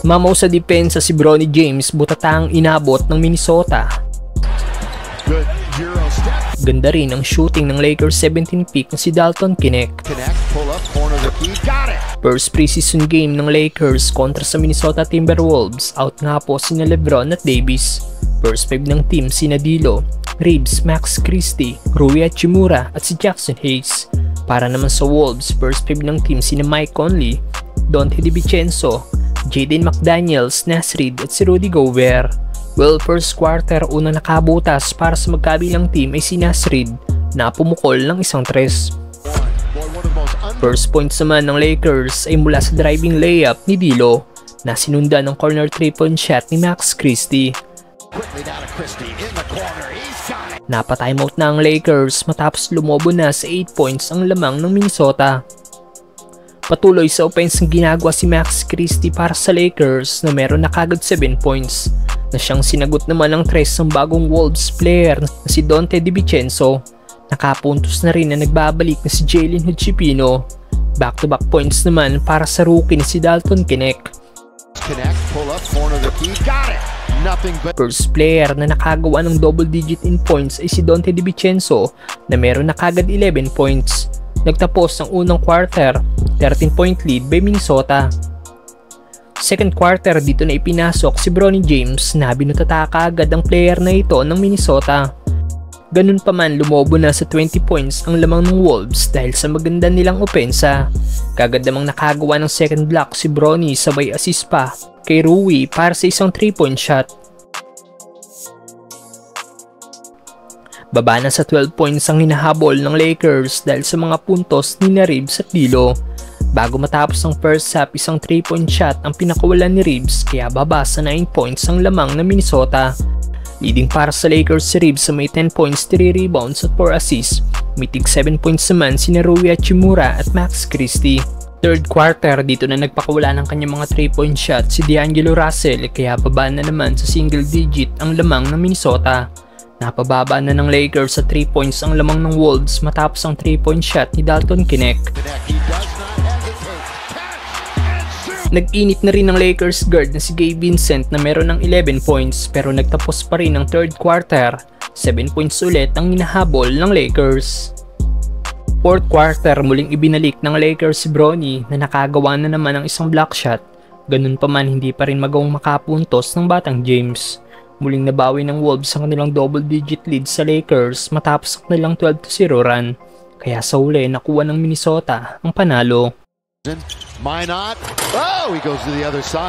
Mamaw sa depensa si Bronny James, butatang inabot ng Minnesota. Ganda rin ang shooting ng Lakers 17 pick na si Dalton Knecht. First preseason game ng Lakers kontra sa Minnesota Timberwolves, out nga po sina LeBron at Davis. First 5 ng team sina D'Lo, Reeves, Max Christie, Rui Hachimura at si Jackson Hayes. Para naman sa Wolves, first 5 ng team sina Mike Conley, Donte DiVincenzo, Jaden McDaniels, Naz Reid at si Rudy Gobert. Well, first quarter, unang nakabutas para sa magkabilang team ay si Naz Reid na pumukol ng isang tres. First points naman ng Lakers ay mula sa driving layup ni D'Lo na sinundan ng corner 3-point shot ni Max Christie. Napa-timeout na ang Lakers matapos lumobo na sa 8 points ang lamang ng Minnesota. Patuloy sa offense ng ginagawa si Max Christie para sa Lakers na meron na kagad 7 points na siyang sinagot naman ng tres ng bagong Wolves player na si Donte DiVincenzo. Nakapuntos na rin na nagbabalik na si Jalen Hood-Schifino. Back-to-back points naman para sa rookie na si Dalton Knecht. First player na nakagawa ng double digit in points ay si Donte DiVincenzo na meron na kagad 11 points. Nagtapos ang unang quarter, 13-point lead by Minnesota. Second quarter, dito na ipinasok si Bronny James na binutataka agad ang player na ito ng Minnesota. Ganun pa man, lumobo na sa 20 points ang lamang ng Wolves dahil sa maganda nilang opensa. Kagad namang nakagawa ng second block si Bronny, sabay assist pa kay Rui para sa isang 3-point shot. Baba na sa 12 points ang hinahabol ng Lakers dahil sa mga puntos ni Reeves at D'Lo. Bago matapos ang first half, isang 3-point shot ang pinakawalan ni Reeves kaya baba sa 9 points ang lamang ng Minnesota. Leading para sa Lakers si Reeves sa may 10 points, 3 rebounds at 4 assists. May tig 7 points naman sina Rui Hachimura at Max Christie. Third quarter, dito na nagpakawala ng kanyang mga 3-point shot si D'Angelo Russell kaya baba na naman sa single digit ang lamang ng Minnesota. Napababa na ng Lakers sa 3 points ang lamang ng Wolves matapos ang 3-point shot ni Dalton Knecht. Nag-init na rin ng Lakers guard na si Gabe Vincent na meron ng 11 points pero nagtapos pa rin ng third quarter. 7 points ulit ang hinahabol ng Lakers. Fourth quarter, muling ibinalik ng Lakers si Bronny na nakagawa na naman ng isang block shot. Ganun pa man, hindi pa rin magawang makapuntos ng batang James. Muling nabawi ng Wolves ang kanilang double-digit lead sa Lakers matapos ang kanilang 12-0 run. Kaya sa huli, nakuha ng Minnesota ang panalo. Minot. Oh, he goes to the other side.